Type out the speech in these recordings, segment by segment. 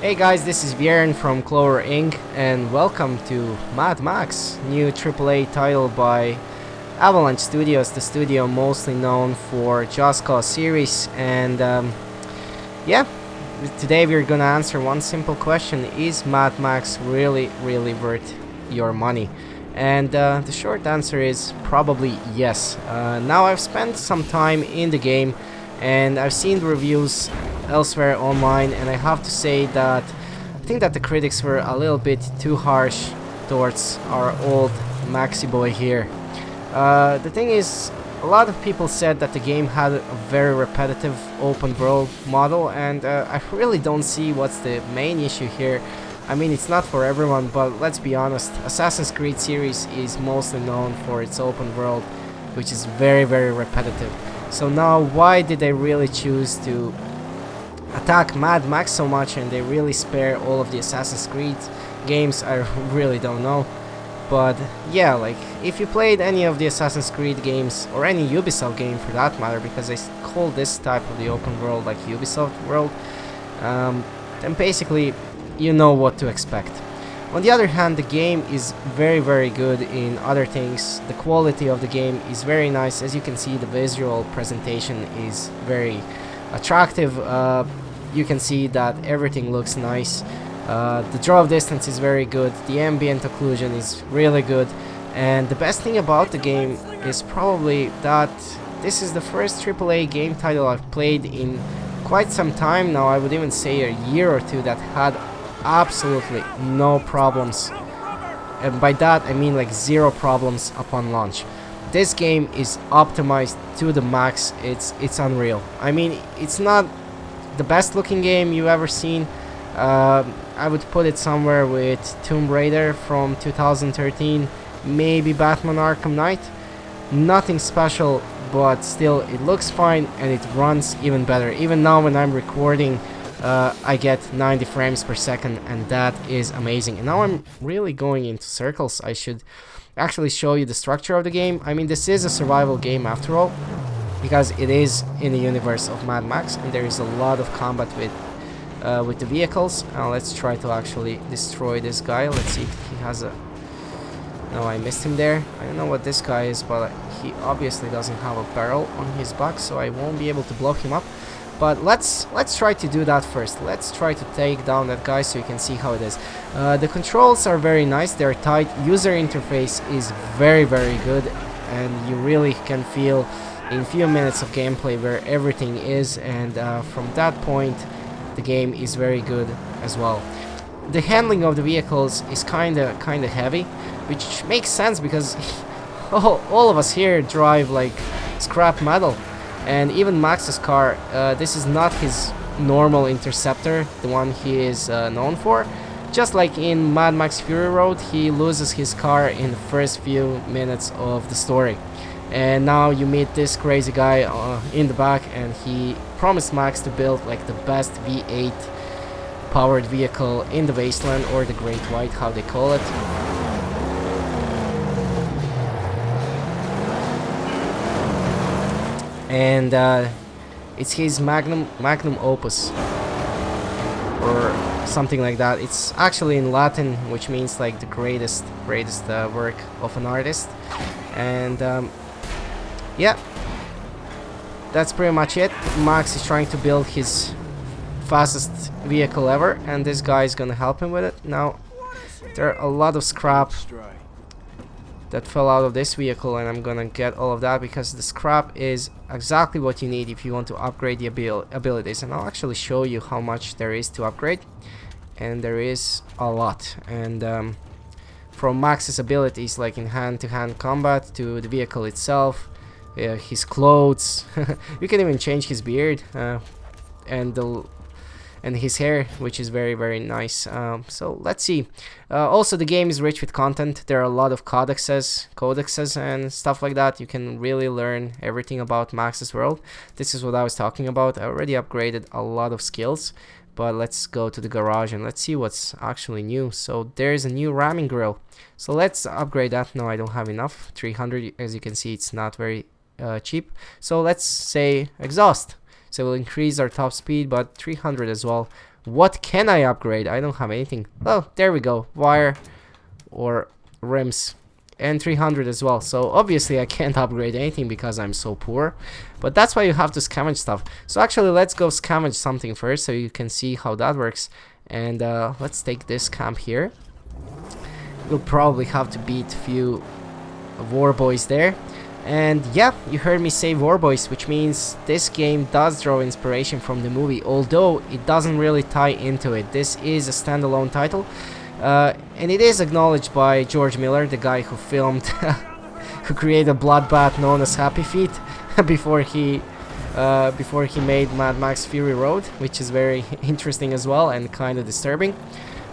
Hey guys, this is Vjeran from CLOVERinc and welcome to Mad Max, new AAA title by Avalanche Studios, the studio mostly known for Just Cause series. And yeah, today we're gonna answer one simple question: is Mad Max really worth your money? And the short answer is probably yes. Now I've spent some time in the game and I've seen the reviews elsewhere online, and I have to say that I think that the critics were a little bit too harsh towards our old Maxi boy here. The thing is, a lot of people said that the game had a very repetitive open world model, and I really don't see what's the main issue here. I mean, it's not for everyone, but let's be honest, Assassin's Creed series is mostly known for its open world, which is very repetitive. So now, why did they really choose to attack Mad Max so much and they really spare all of the Assassin's Creed games? I really don't know. But yeah, like, if you played any of the Assassin's Creed games, or any Ubisoft game for that matter, because they call this type of the open world like Ubisoft world, then basically you know what to expect. On the other hand, the game is very good in other things. The quality of the game is very nice. As you can see, the visual presentation is very attractive. You can see that everything looks nice. The draw of distance is very good. The ambient occlusion is really good. And the best thing about the game is probably that this is the first AAA game title I've played in quite some time now. I would even say a year or two, that had absolutely no problems, and by that I mean like zero problems upon launch. This game is optimized to the max. It's unreal. I mean, it's not the best looking game you've ever seen. I would put it somewhere with Tomb Raider from 2013, maybe Batman Arkham Knight. Nothing special, but still it looks fine and it runs even better. Even now when I'm recording, I get 90 frames per second, and that is amazing. And now I'm really going into circles. I should actually show you the structure of the game. I mean, this is a survival game after all, because it is in the universe of Mad Max, and there is a lot of combat with the vehicles. Let's try to actually destroy this guy. Let's see if he has a... No, I missed him there. I don't know what this guy is, but he obviously doesn't have a barrel on his back, so I won't be able to blow him up. But let's try to do that first. Let's try to take down that guy so you can see how it is. The controls are very nice. They're tight. User interface is very good, and you really can feel in few minutes of gameplay where everything is. And from that point, the game is very good as well. The handling of the vehicles is kinda heavy, which makes sense because all of us here drive like scrap metal. And even Max's car, this is not his normal Interceptor, the one he is known for. Just like in Mad Max Fury Road, he loses his car in the first few minutes of the story. And now you meet this crazy guy in the back, and he promised Max to build like the best V8 powered vehicle in the Wasteland, or the Great White, how they call it. And it's his magnum opus, or something like that. It's actually in Latin, which means like the greatest work of an artist. And yeah, that's pretty much it. Max is trying to build his fastest vehicle ever, and this guy is gonna help him with it. Now, there are a lot of scrap that fell out of this vehicle, and I'm gonna get all of that because the scrap is exactly what you need if you want to upgrade the abilities. And I'll actually show you how much there is to upgrade, and there is a lot. And from Max's abilities, like in hand-to-hand combat, to the vehicle itself, his clothes, you can even change his beard, and his hair, which is very nice. So let's see. Also, the game is rich with content. There are a lot of codexes and stuff like that. You can really learn everything about Max's world. This is what I was talking about. I already upgraded a lot of skills, but let's go to the garage and let's see what's actually new. So there's a new ramming grill, so let's upgrade that. No, I don't have enough. 300, as you can see, it's not very cheap. So let's say exhaust. So we'll increase our top speed, but 300 as well What can I upgrade? I don't have anything. Oh, there we go. Wire or rims. And 300 as well. So obviously I can't upgrade anything because I'm so poor. But that's why you have to scavenge stuff. So actually let's go scavenge something first so you can see how that works. And let's take this camp here. We'll probably have to beat a few war boys there. And yeah, you heard me say war boys, which means this game does draw inspiration from the movie, although it doesn't really tie into it. This is a standalone title. And it is acknowledged by George Miller, the guy who filmed, who created a bloodbath known as Happy Feet before he made Mad Max Fury Road, which is very interesting as well and kind of disturbing.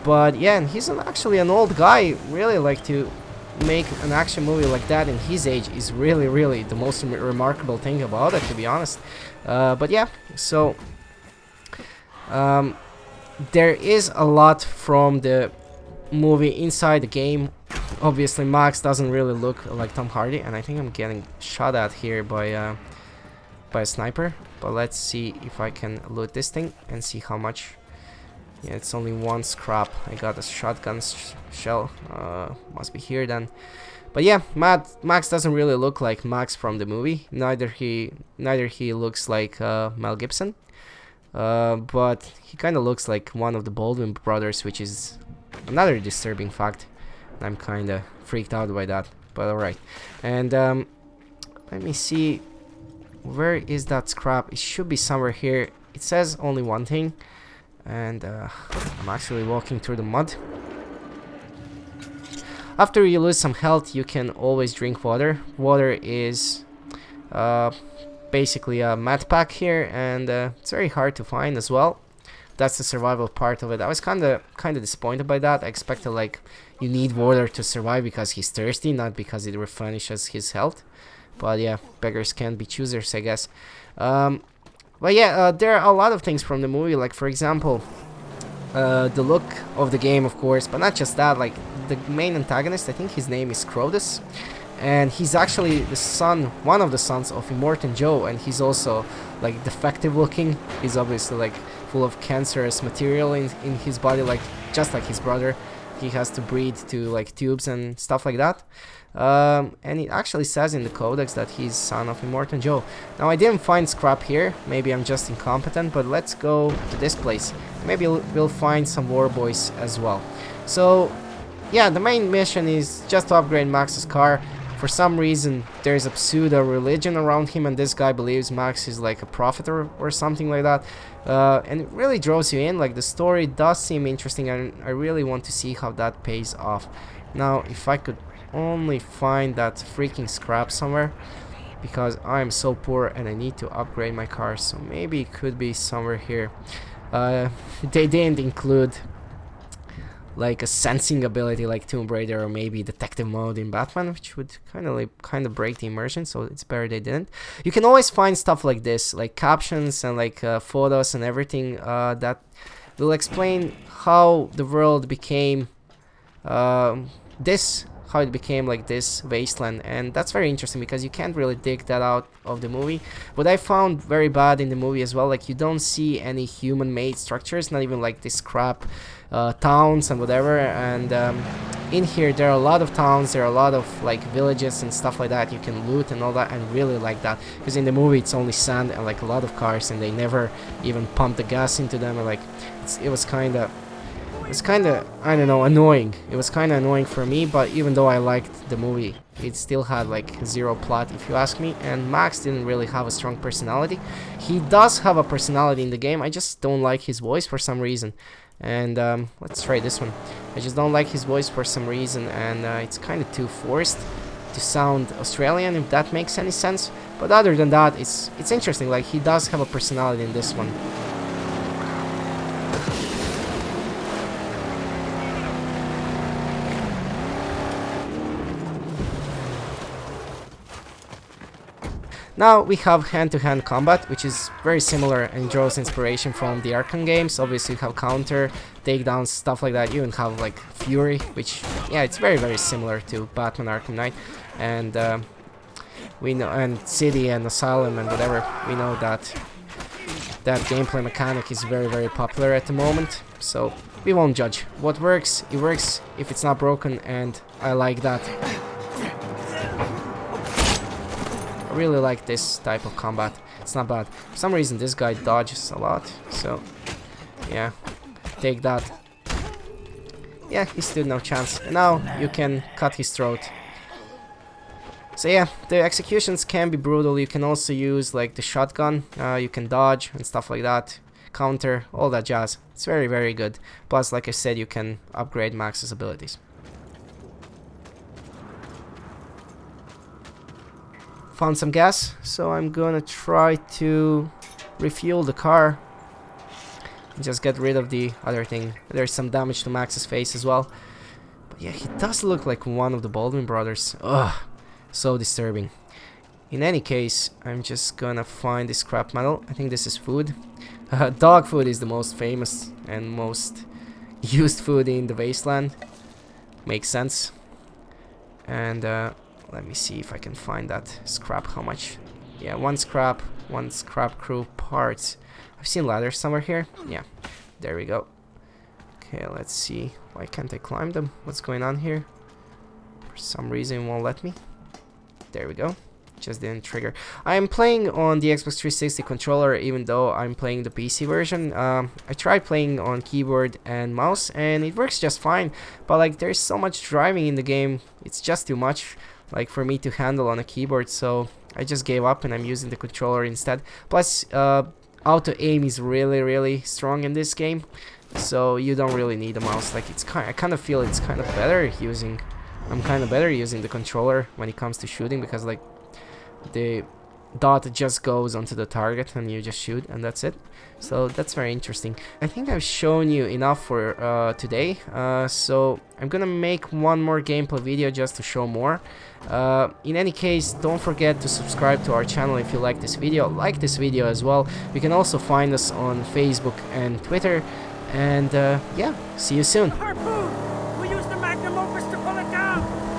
But yeah, and he's actually an old guy. Really, like, to make an action movie like that in his age is really the most remarkable thing about it, to be honest. But yeah, so there is a lot from the movie inside the game. Obviously Max doesn't really look like Tom Hardy, and I think I'm getting shot at here by a sniper. But let's see if I can loot this thing and see how much. Yeah, it's only one scrap. I got a shotgun shell. Must be here then. But yeah, Max doesn't really look like Max from the movie. Neither he looks like Mel Gibson. But he kind of looks like one of the Baldwin brothers, which is another disturbing fact. I'm kind of freaked out by that, but alright. And let me see, where is that scrap? It should be somewhere here. It says only one thing, and I'm actually walking through the mud. After you lose some health, you can always drink water. Water is basically a med pack here, and it's very hard to find as well. That's the survival part of it. I was kind of disappointed by that. I expected, like, you need water to survive because he's thirsty, not because it replenishes his health. But yeah, beggars can't be choosers, I guess. But yeah, there are a lot of things from the movie, like, for example, the look of the game, of course, but not just that. Like, the main antagonist, I think his name is Crotus, and he's actually the son, one of the sons of Immortan Joe, and he's also, like, defective looking. He's obviously, like, full of cancerous material in his body, like, just like his brother. He has to breathe to, like, tubes and stuff like that. And it actually says in the codex that he's son of Immortan Joe. Now, I didn't find scrap here. Maybe I'm just incompetent, but let's go to this place. Maybe we'll find some war boys as well. So yeah, the main mission is just to upgrade Max's car. For some reason, there's a pseudo religion around him, and this guy believes Max is like a prophet or something like that. And it really draws you in. Like, the story does seem interesting, and I really want to see how that pays off. Now, if I could only find that freaking scrap somewhere, because I am so poor and I need to upgrade my car. So maybe it could be somewhere here. They didn't include, like, a sensing ability like Tomb Raider or maybe detective mode in Batman, which would kind of break the immersion, so it's better they didn't. You can always find stuff like this, like captions and like photos and everything that will explain how the world became how it became like this wasteland, and that's very interesting because you can't really dig that out of the movie. What I found very bad in the movie as well, like, you don't see any human-made structures, not even like this crap towns and whatever. And in here there are a lot of towns, there are a lot of like villages and stuff like that you can loot and all that, and really like that, because in the movie it's only sand and like a lot of cars, and they never even pump the gas into them, or like it was kind of I don't know, annoying. It was kind of annoying for me, but even though I liked the movie, it still had like zero plot, if you ask me. And Max didn't really have a strong personality. He does have a personality in the game, I just don't like his voice for some reason. And let's try this one. I just don't like his voice for some reason, and it's kind of too forced to sound Australian, if that makes any sense. But other than that, it's interesting. Like, he does have a personality in this one. Now we have hand-to-hand combat, which is very similar and draws inspiration from the Arkham games. Obviously you have counter, takedowns, stuff like that. You even have like Fury, which, yeah, it's very similar to Batman Arkham Knight. And we know, and City and Asylum and whatever, we know that that gameplay mechanic is very, very popular at the moment, so we won't judge. What works, it works if it's not broken, and I like that. I really like this type of combat. It's not bad. For some reason this guy dodges a lot, so yeah, take that. Yeah, he stood no chance. And now you can cut his throat. So yeah, the executions can be brutal. You can also use like the shotgun. You can dodge and stuff like that. Counter, all that jazz. It's very, very good. Plus, like I said, you can upgrade Max's abilities. Found some gas, so I'm gonna try to refuel the car. Just get rid of the other thing. There's some damage to Max's face as well. But yeah, he does look like one of the Baldwin brothers. Ugh, so disturbing. In any case, I'm just gonna find the scrap metal. I think this is food. Dog food is the most famous and most used food in the wasteland. Makes sense. And let me see if I can find that scrap. How much? Yeah, one scrap crew parts. I've seen ladders somewhere here. Yeah, there we go. Okay, let's see. Why can't I climb them? What's going on here? For some reason it won't let me. There we go. Just didn't trigger. I'm playing on the Xbox 360 controller, even though I'm playing the PC version. I tried playing on keyboard and mouse, and it works just fine. But like, there's so much driving in the game, it's just too much, like, for me to handle on a keyboard. So I just gave up, and I'm using the controller instead. Plus, auto aim is really, really strong in this game, so you don't really need a mouse. Like, I kind of feel it's kind of better using. I'm kind of better using the controller when it comes to shooting, because like the dot just goes onto the target and you just shoot, and that's it. So that's very interesting. I think I've shown you enough for today. So I'm gonna make one more gameplay video just to show more. In any case, don't forget to subscribe to our channel if you like this video. Like this video as well. You can also find us on Facebook and Twitter. And yeah, see you soon. Harpoon! We use the magnum opus to pull it down!